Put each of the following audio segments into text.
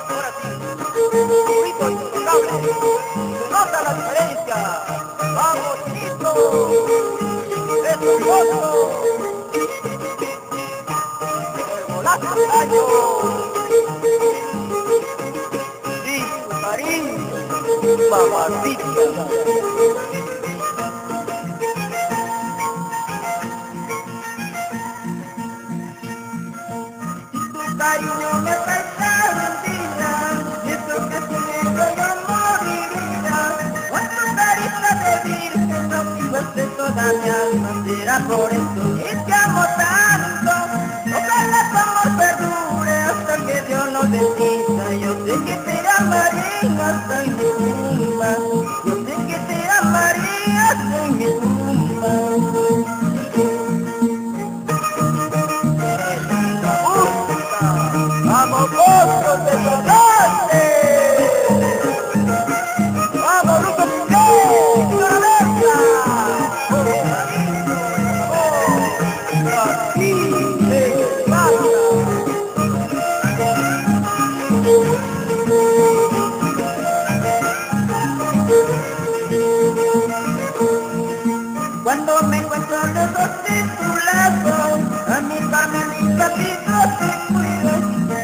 Ahora sí, público intocable, se nota la diferencia. ¡Vamos, Chinito! ¡Eso es otro! ¡El golazo del año! ¡Sí, su cariño! ¡Mamacita! Cariño me falta mentira, y eso que sin eso yo moriría. Cuánto carita de virgen no vive toda mi alma, será por eso que te amo tanto. Ojalá tu amor perdure hasta que Dios nos decida. Yo sé que te amaré hasta en mi tumba, yo sé que te amaré hasta en mi tumba. ¡Vamos, monstruos de Sonante! ¡Vamos, Ruco Pingué! ¡Caravera! ¡Aquí se pasa! Cuando me encuentro los dos de tu lado, a mi padre, mi papito te cuido.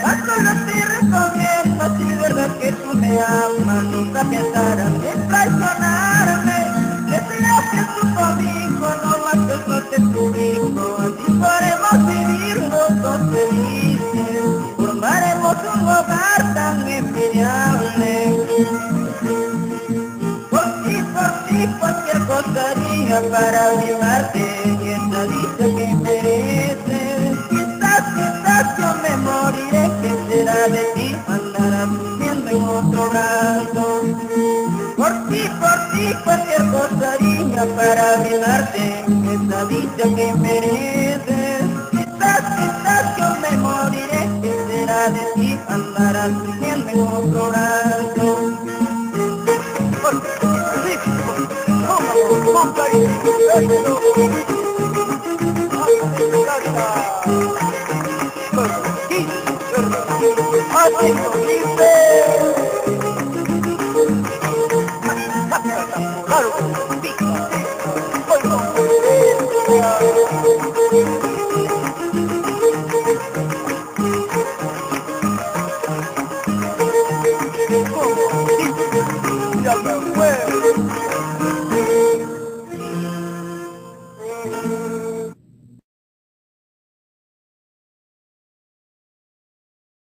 A solo te recomiendo, si es verdad que tú me amas, nunca pensarás en traicionarme. Deseo que tú conmigo, no más que no te subico. Así podremos vivir los dos felices, formaremos un hogar tan envidiable. Por ti cualquier cosa haría para ayudarte, y esta dicha que mereces. Quizás yo me moriré, ¿qué será de ti? Andarás viviendo en otro lado. Por ti cualquier cosa haría para ayudarte, esta dicha que mereces. Quizás yo me moriré, ¿qué será de ti? Andarás viviendo en otro lado. ¡Así!